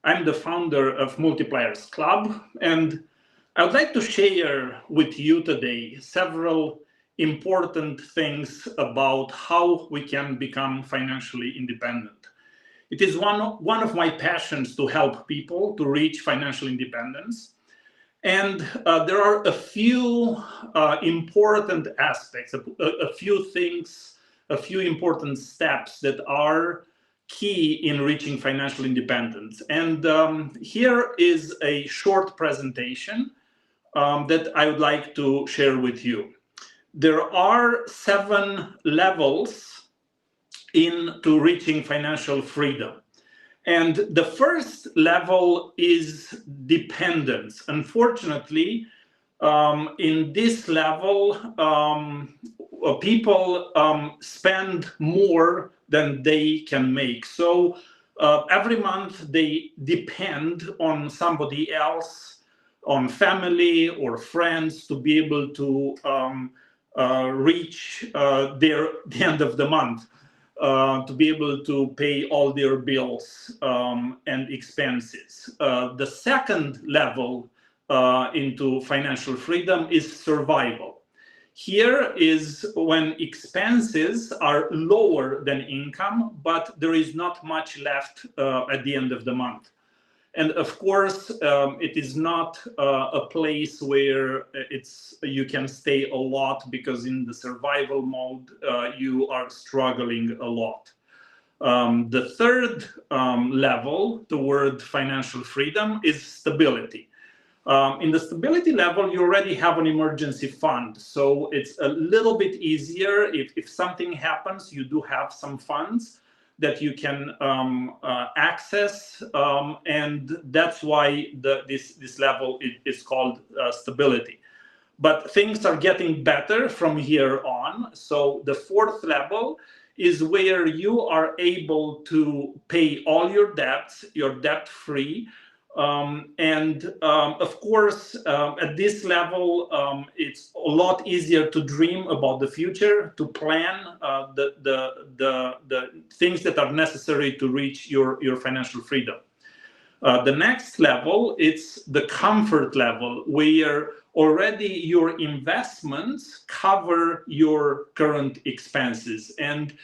I'm the founder of Multipliers Club, and I would like to share with you today several important things about how we can become financially independent. It is one of my passions to help people to reach financial independence. And there are a few important aspects, a few things, a few important steps that are key in reaching financial independence. And here is a short presentation that I would like to share with you. There are 7 levels into reaching financial freedom. And the first level is dependence. Unfortunately, in this level, people spend more than they can make. So every month they depend on somebody else, on family or friends, to be able to reach the end of the month. To be able to pay all their bills and expenses. The second level into financial freedom is survival. Here is when expenses are lower than income, but there is not much left at the end of the month. And of course, it is not a place where you can stay a lot, because in the survival mode, you are struggling a lot. The third level toward financial freedom is stability. In the stability level, you already have an emergency fund. So it's a little bit easier. If something happens, you do have some funds that you can access, and that's why this level is called stability. But things are getting better from here on. So the fourth level is where you are able to pay all your debts, you're debt-free. Of course, at this level, it's a lot easier to dream about the future, to plan the things that are necessary to reach your financial freedom. The next level, it's the comfort level, where already your investments cover your current expenses. And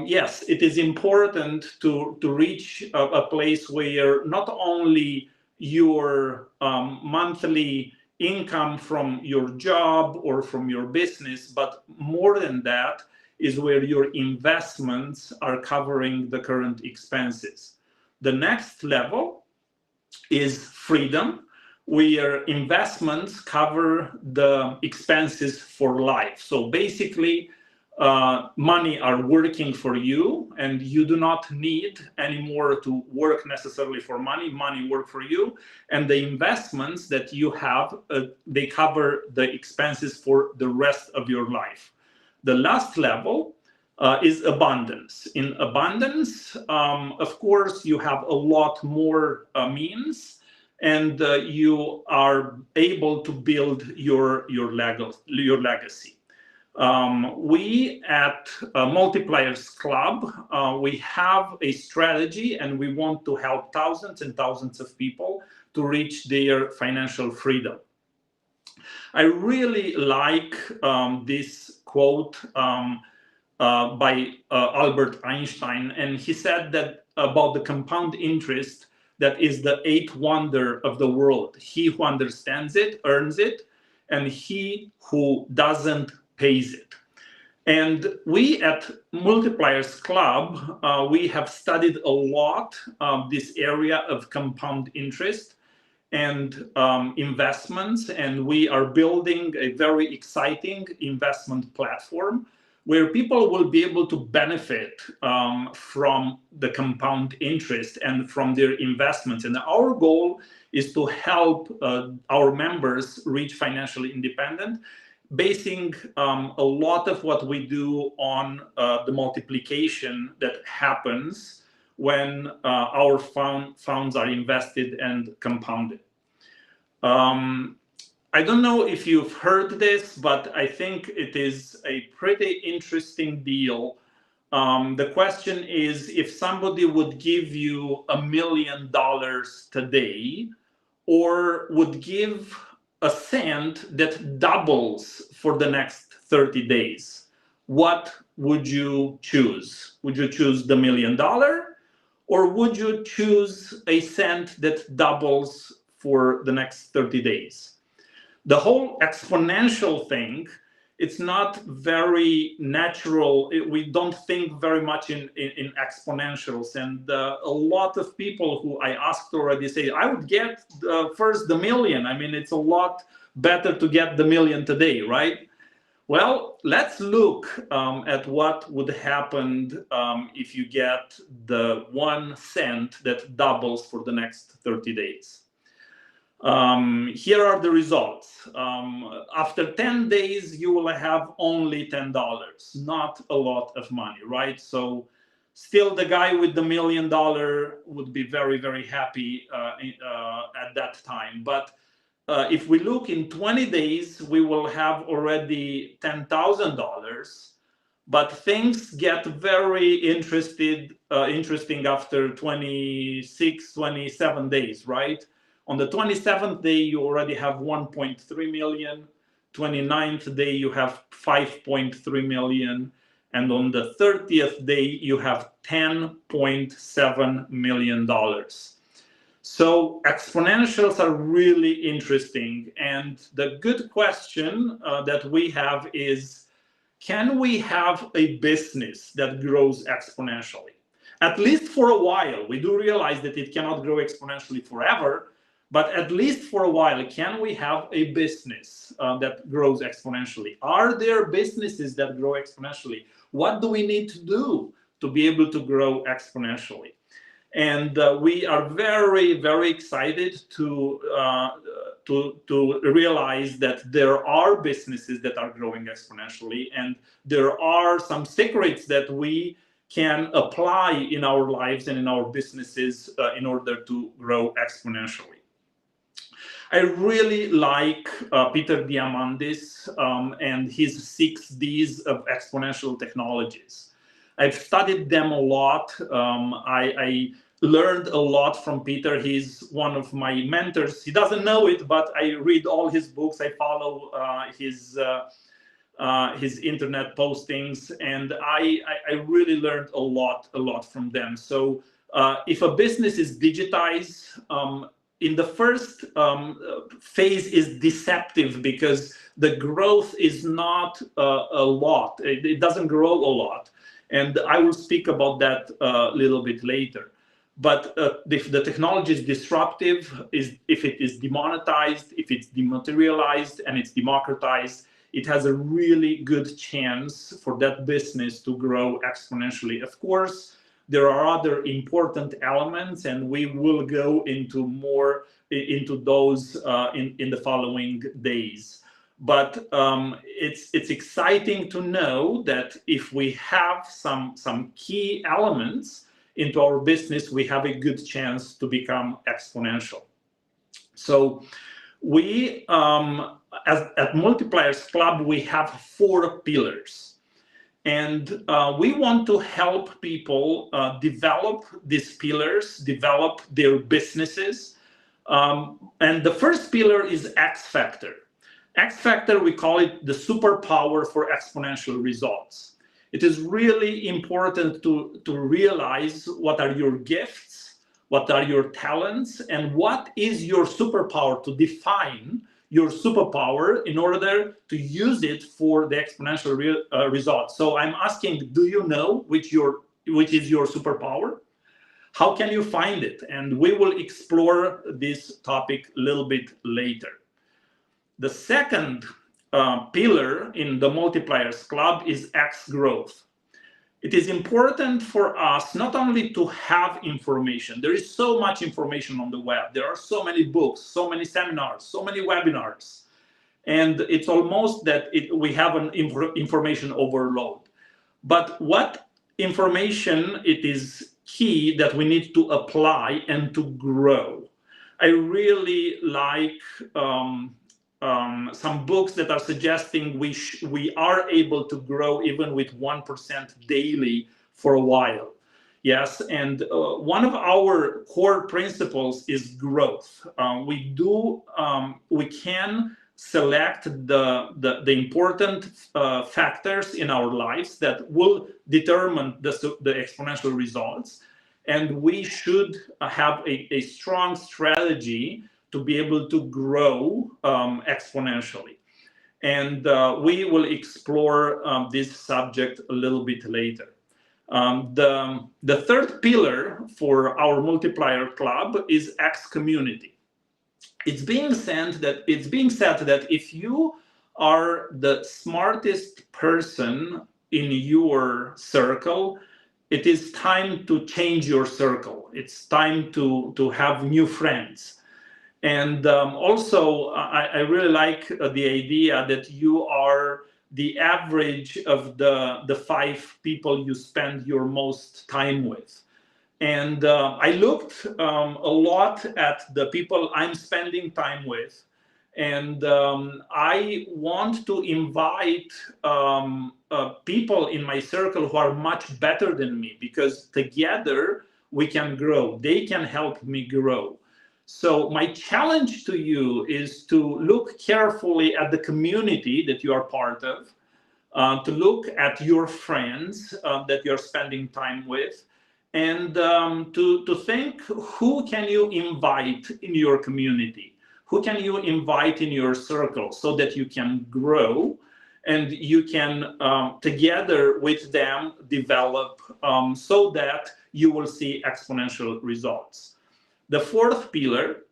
yes, it is important to reach a place where not only your monthly income from your job or from your business, but more than that is where your investments are covering the current expenses. The next level is freedom, where investments cover the expenses for life. So basically, money are working for you, and you do not need anymore to work necessarily for money. Money work for you, and the investments that you have, they cover the expenses for the rest of your life. The last level is abundance. In abundance, of course, you have a lot more means, and you are able to build your legacy. We at Multipliers Club, we have a strategy, and we want to help thousands and thousands of people to reach their financial freedom. I really like this quote by Albert Einstein, and he said that about the compound interest, that is the 8th wonder of the world. He who understands it earns it, and he who doesn't pays it. And we at Multipliers Club, we have studied a lot this area of compound interest and investments, and we are building a very exciting investment platform where people will be able to benefit from the compound interest and from their investments. And our goal is to help our members reach financially independent, basing a lot of what we do on the multiplication that happens when our funds are invested and compounded. I don't know if you've heard this, but I think it is a pretty interesting deal The question is, if somebody would give you $1 million today, or would give a cent that doubles for the next 30 days, what would you choose? Would you choose the $1 million, or would you choose a cent that doubles for the next 30 days? The whole exponential thing, it's not very natural. We don't think very much in exponentials. And a lot of people who I asked already say, I would get first the million. I mean, it's a lot better to get the million today, right? Well, let's look at what would happen if you get the 1 cent that doubles for the next 30 days. Here are the results. After 10 days, you will have only $10, not a lot of money, right? So still the guy with the $1 million would be very, very happy at that time. But if we look in 20 days, we will have already $10,000. But things get very interesting after 26, 27 days, right? On the 27th day, you already have 1.3 million. 29th day, you have 5.3 million. And on the 30th day, you have $10.7 million. So exponentials are really interesting. And the good question that we have is, can we have a business that grows exponentially? At least for a while. We do realize that it cannot grow exponentially forever, but at least for a while, can we have a business that grows exponentially? Are there businesses that grow exponentially? What do we need to do to be able to grow exponentially? And we are very, very excited to realize that there are businesses that are growing exponentially, and there are some secrets that we can apply in our lives and in our businesses in order to grow exponentially. I really like Peter Diamandis and his 6 Ds of exponential technologies. I've studied them a lot. I learned a lot from Peter. He's one of my mentors. He doesn't know it, but I read all his books. I follow his internet postings, and I really learned a lot from them. So if a business is digitized, in the first phase is deceptive because the growth is not a lot. It doesn't grow a lot. And I will speak about that a little bit later. But if the technology is disruptive, if it is demonetized, if it's dematerialized and it's democratized, it has a really good chance for that business to grow exponentially. Of course, there are other important elements, and we will go into more into those in the following days. But it's exciting to know that if we have some key elements into our business, we have a good chance to become exponential. So we, at Multipliers Club, we have 4 pillars. And we want to help people develop these pillars, develop their businesses. And the first pillar is X Factor. X Factor, we call it the superpower for exponential results. It is really important to realize what are your gifts, what are your talents, and what is your superpower, to define your superpower in order to use it for the exponential results. So I'm asking, do you know which is your superpower? How can you find it? And we will explore this topic a little bit later. The second pillar in the Multipliers Club is X Growth. It is important for us not only to have information. There is so much information on the web. There are so many books, so many seminars, so many webinars. And it's almost that we have an information overload. But what information it is key that we need to apply and to grow? I really like some books that are suggesting we are able to grow even with 1% daily for a while. Yes, and one of our core principles is growth. We can select the important factors in our lives that will determine the exponential results, and we should have a strong strategy to be able to grow exponentially. And we will explore this subject a little bit later. The third pillar for our Multiplier Club is X community. It's being said that if you are the smartest person in your circle, it is time to change your circle. It's time to have new friends. And also, I really like the idea that you are the average of the 5 people you spend your most time with. And I looked a lot at the people I'm spending time with. And I want to invite people in my circle who are much better than me, because together we can grow. They can help me grow. So my challenge to you is to look carefully at the community that you are part of, to look at your friends that you're spending time with, and to think, who can you invite in your community? Who can you invite in your circle so that you can grow and you can, together with them, develop so that you will see exponential results. The fourth pillar,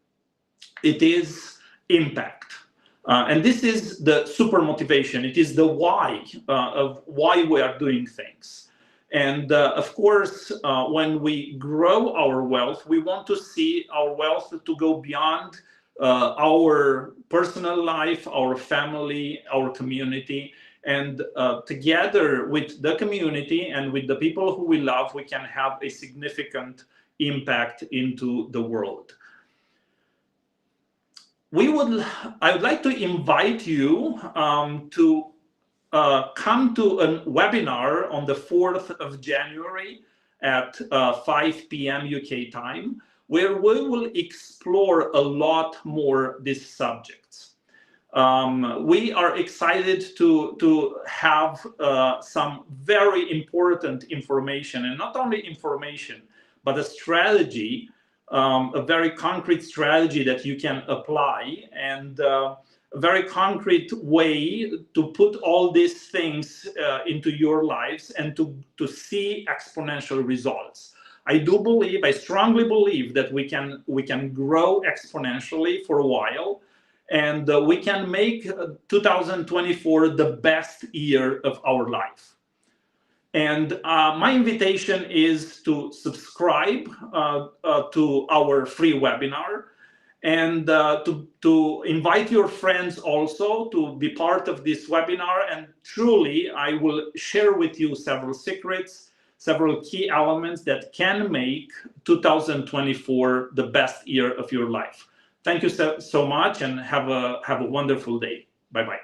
it is impact. And this is the super motivation. It is the why of why we are doing things. And of course, when we grow our wealth, we want to see our wealth to go beyond our personal life, our family, our community. And together with the community and with the people who we love, we can have a significant impact into the world. I would like to invite you to come to a webinar on the 4th of January at 5 p.m. UK time, where we will explore a lot more these subjects. We are excited to have some very important information, and not only information, but a strategy, a very concrete strategy that you can apply, and a very concrete way to put all these things into your lives and to see exponential results. I strongly believe that we can grow exponentially for a while, and we can make 2024 the best year of our life. And my invitation is to subscribe to our free webinar, and to invite your friends also to be part of this webinar. And truly, I will share with you several secrets, several key elements that can make 2024 the best year of your life. Thank you so much, and have a wonderful day. Bye-bye.